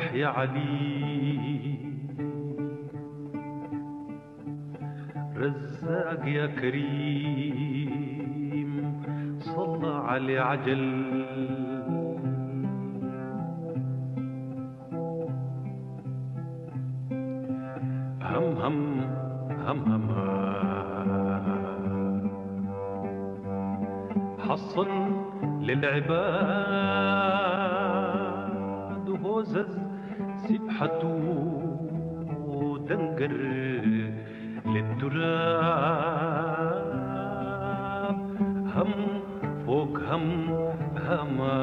فتح يا علي، رزاق يا كريم صلى علي عجل. هم هم هم هم حصن للعباد وهوزز سبحته ودنقر للتراب، هم فوق هم هما.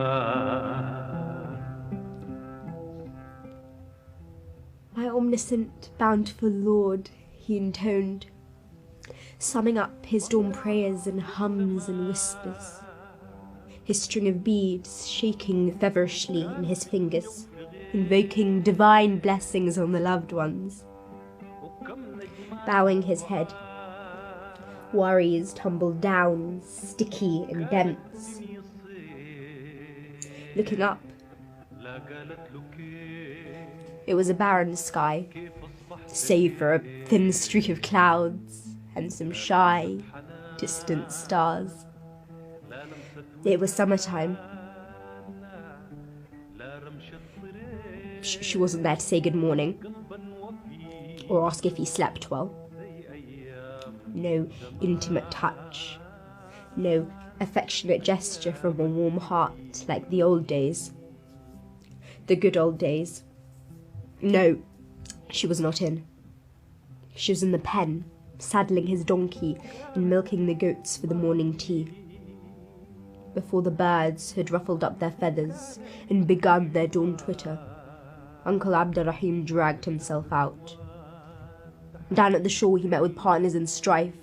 My omniscient, bountiful Lord, he intoned, summing up his dawn prayers in hums and whispers, his string of beads shaking feverishly in his fingers, invoking divine blessings on the loved ones. Bowing his head, worries tumbled down, sticky and dense. Looking up, it was a barren sky, save for a thin streak of clouds and some shy, distant stars. It was summertime. She wasn't there to say good morning, or ask if he slept well. No intimate touch, no affectionate gesture from a warm heart like the old days. The good old days. No, she was not in. She was in the pen, saddling his donkey and milking the goats for the morning tea. Before the birds had ruffled up their feathers and begun their dawn twitter, Uncle Abdulrahim dragged himself out. Down at the shore he met with partners in strife.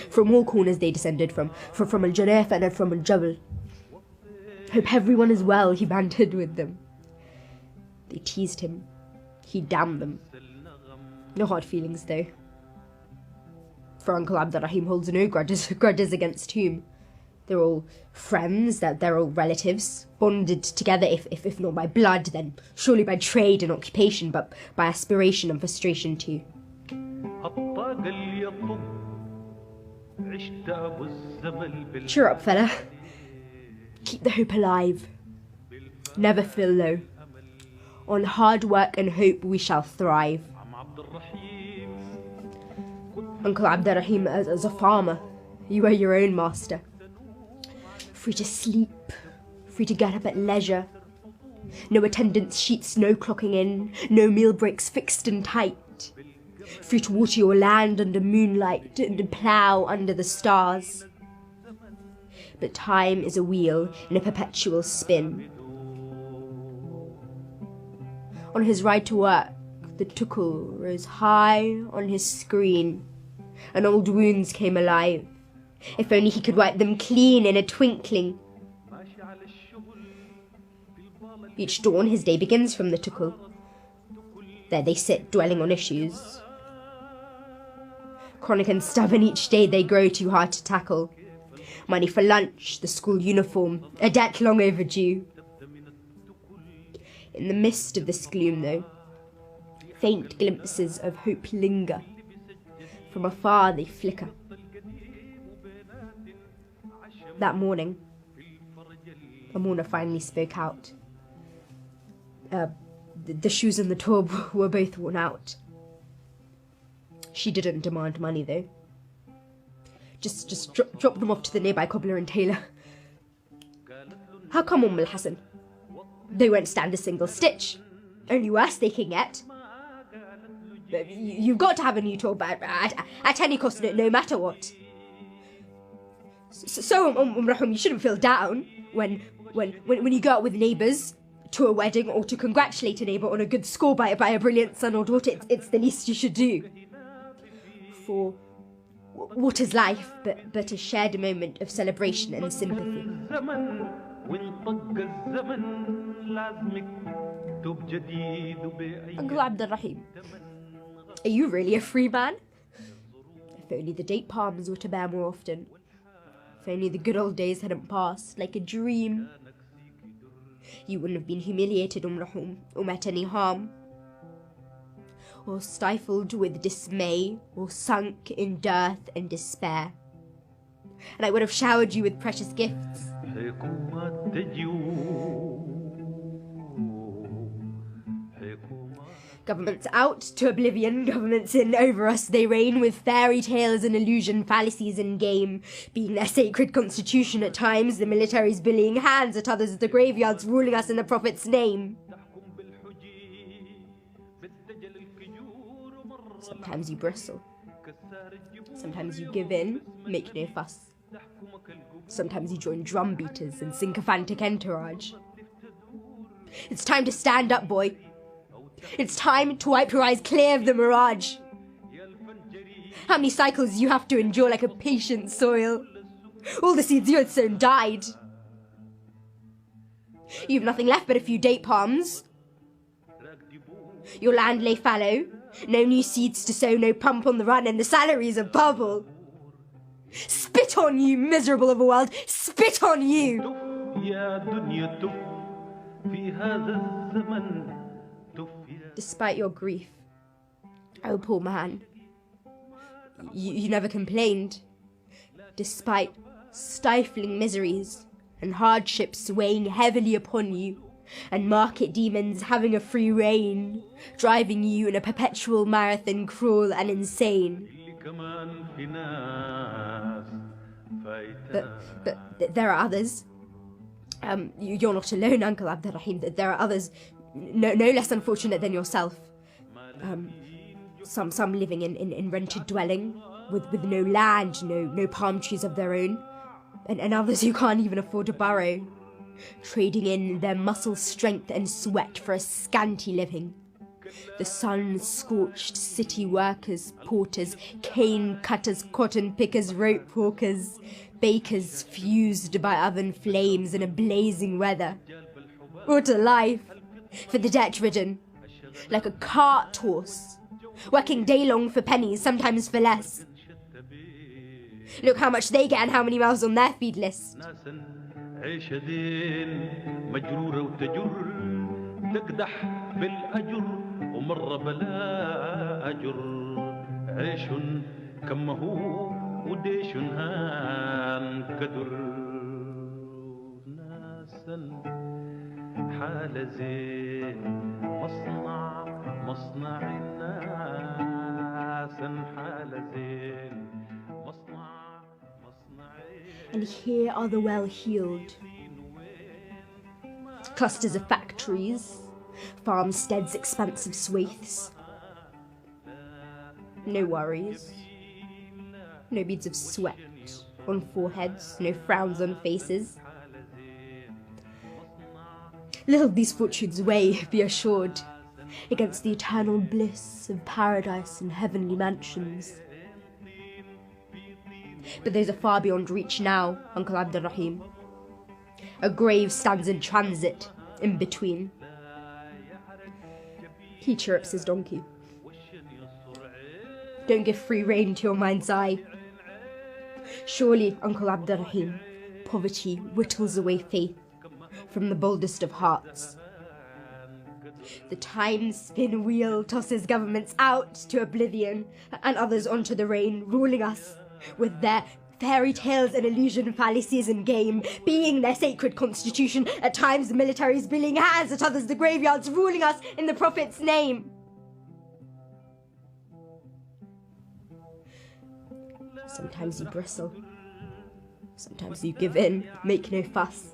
From all corners they descended, from Al-Jaref and from Al-Jabal. Hope everyone is well, he bantered with them. They teased him. He damned them. No hard feelings, though. For Uncle Abdulrahim holds no grudges against whom. They're all friends, they're all relatives, bonded together, if not by blood, then surely by trade and occupation, but by aspiration and frustration too. Cheer up, fella. Keep the hope alive. Never feel low. On hard work and hope we shall thrive. Uncle Abdulrahim, as a farmer, you are your own master. Free to sleep, free to get up at leisure. No attendance sheets, no clocking in, no meal breaks fixed and tight. Free to water your land under moonlight and plough under the stars. But time is a wheel in a perpetual spin. On his ride to work, the tukul rose high on his screen, and old wounds came alive. If only he could wipe them clean in a twinkling. Each dawn his day begins from the tukul. There they sit, dwelling on issues. Chronic and stubborn each day they grow too hard to tackle. Money for lunch, the school uniform, a debt long overdue. In the midst of this gloom, though, faint glimpses of hope linger. From afar they flicker. That morning, a mourner finally spoke out. The shoes and the tob were both worn out. She didn't demand money, though. Just drop them off to the nearby cobbler and tailor. How come, Al-Hassan? They won't stand a single stitch. Only worse they can get. You've got to have a new tob at any cost, no matter what. So, Rahim, you shouldn't feel down when you go out with neighbours to a wedding or to congratulate a neighbour on a good score by a brilliant son or daughter. It's the least you should do. For what is life but a shared moment of celebration and sympathy? Uncle Abdulrahim, are you really a free man? If only the date palms were to bear more often. If only the good old days hadn't passed like a dream. You wouldn't have been humiliated, Rahum, or met any harm, or stifled with dismay, or sunk in dearth and despair. And I would have showered you with precious gifts. Governments out to oblivion, governments in, over us they reign, with fairy tales and illusion, fallacies and game, being their sacred constitution at times, the military's bullying hands, at others the graveyards ruling us in the Prophet's name. Sometimes you bristle. Sometimes you give in, make no fuss. Sometimes you join drum beaters and sycophantic entourage. It's time to stand up, boy. It's time to wipe your eyes clear of the mirage. How many cycles you have to endure like a patient soil? All the seeds you had sown died. You've nothing left but a few date palms. Your land lay fallow. No new seeds to sow, no pump on the run, and the salary's a bubble. Spit on you, miserable of a world! Spit on you! Despite your grief, oh poor man, you never complained. Despite stifling miseries and hardships weighing heavily upon you, and market demons having a free reign, driving you in a perpetual marathon, cruel and insane. But there are others. You're not alone, Uncle Abdulrahim. There are others no less unfortunate than yourself. Some living in rented dwelling, with no land, no palm trees of their own, and others who can't even afford to borrow, trading in their muscle strength and sweat for a scanty living. The sun-scorched city workers, porters, cane cutters, cotton pickers, rope walkers, bakers fused by oven flames in a blazing weather. What a life for the debt-ridden, like a cart horse, working day long for pennies, sometimes for less. Look how much they get and how many miles on their feed list. مجرورة وتجر تكدح بالأجر ومرة بلا أجر عيش كمه وديش هان كدر ناسا حال زين مصنع ناسا حال زين And here are the well-heeled. Clusters of factories, farmsteads, expansive swathes. No worries. No beads of sweat on foreheads, no frowns on faces. Little these fortunes weigh, be assured, against the eternal bliss of paradise and heavenly mansions. But those are far beyond reach now, Uncle Abdulrahim. A grave stands in transit, in between. He chirrups his donkey. Don't give free rein to your mind's eye. Surely, Uncle Abdulrahim, poverty whittles away faith from the boldest of hearts. The time-spin wheel tosses governments out to oblivion and others onto the reign, ruling us with their fairy tales and illusion, fallacies and game, being their sacred constitution, at times the military's billing hands, at others the graveyards ruling us in the Prophet's name. Sometimes you bristle, sometimes you give in, make no fuss.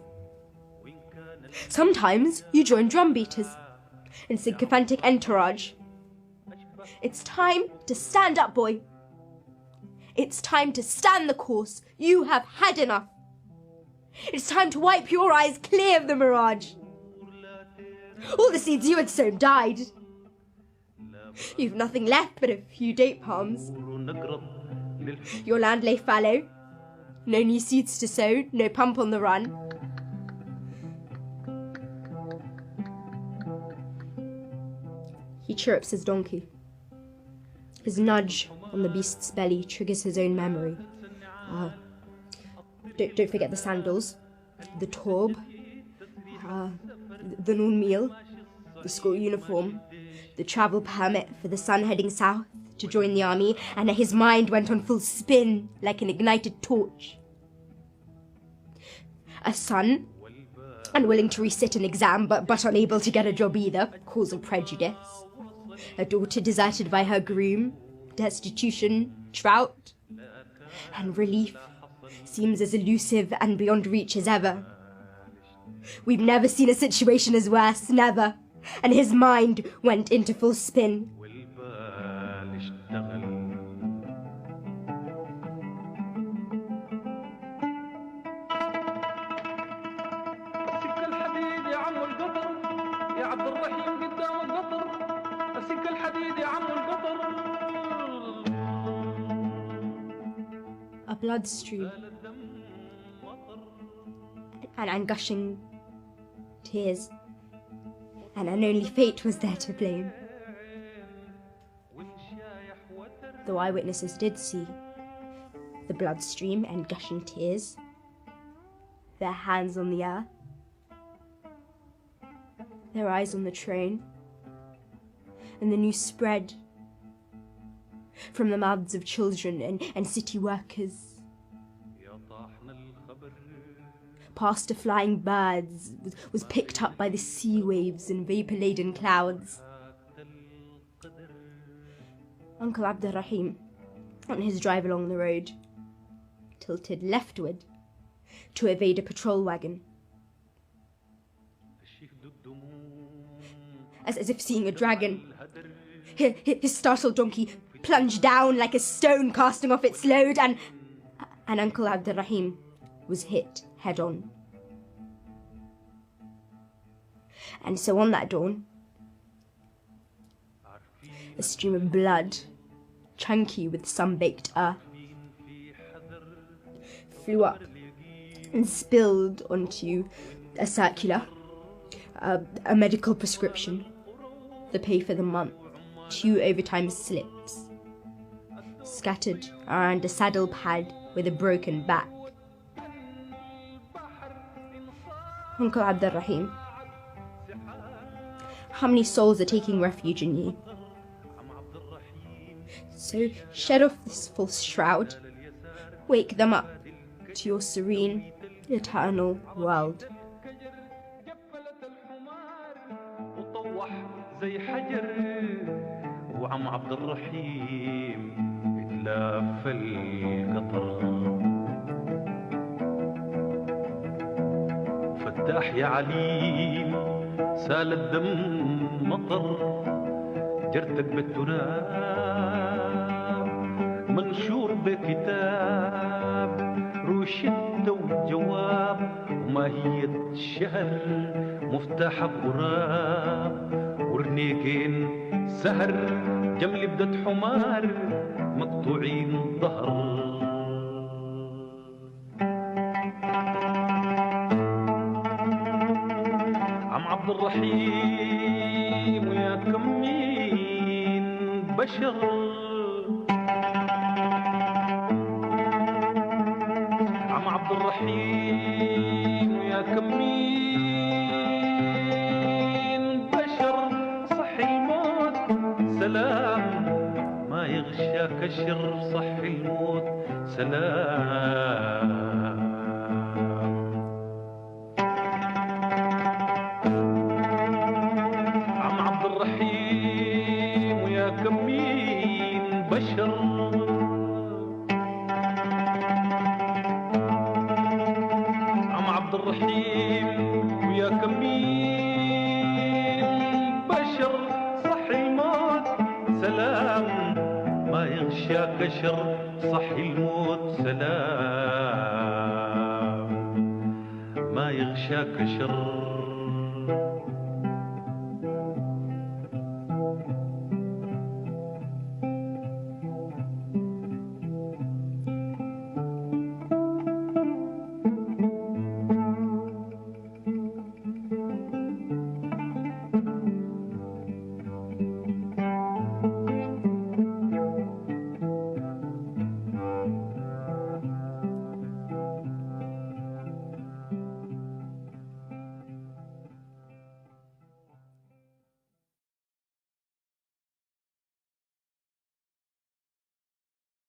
Sometimes you join drum beaters in sycophantic entourage. It's time to stand up, boy. It's time to stand the course. You have had enough. It's time to wipe your eyes clear of the mirage. All the seeds you had sown died. You've nothing left but a few date palms. Your land lay fallow. No new seeds to sow, no pump on the run. He chirrups his donkey. His nudge on the beast's belly triggers his own memory. Don't forget the sandals, the torb, the noon meal, the school uniform, the travel permit for the son heading south to join the army, and his mind went on full spin like an ignited torch. A son, unwilling to resit an exam but unable to get a job either, cause of prejudice. A daughter deserted by her groom, destitution, drought, and relief seems as elusive and beyond reach as ever. We've never seen a situation as worse, never, and his mind went into full spin. السكة الحديد يا عم القطر يا عبد الرحيم قدام القطر السكة الحديد يا عم القطر. A bloodstream and gushing tears, and only fate was there to blame. Though eyewitnesses did see the bloodstream and gushing tears, their hands on the earth, their eyes on the train, and the news spread from the mouths of children and city workers, past the flying birds, was picked up by the sea waves and vapour-laden clouds. Uncle Abdulrahim, on his drive along the road, tilted leftward to evade a patrol wagon, as if seeing a dragon. His startled donkey plunged down like a stone casting off its load, and Uncle Abdulrahim was hit head-on. And so on that dawn, a stream of blood, chunky with sun-baked earth, flew up and spilled onto a circular, a medical prescription, the pay for the month, 2 overtime slips, scattered around a saddle pad with a broken back. Uncle Abdulrahim, how many souls are taking refuge in you? So shed off this false shroud, wake them up to your serene, eternal world. زي حجر وعم عبد الرحيم اتلاف القطر. فتاح يا عليم سال الدم مطر جرتك بالتراب منشور بكتاب روشدة وجواب وماهية الشهر مفتاح غراب ورنيقين سهر جمل بدت حمار مقطوعين ظهر. عم عبد الرحيم ويا كمين بشر عم عبد الرحيم ويا كمين بشر سلام ما يغشاك الشر صح الموت سلام. عم عبد الرحيم ويا كمين بشر عم عبد الرحيم ويا كمين بشر سلام ما يغشاك شر صح الموت سلام ما يغشاك شر.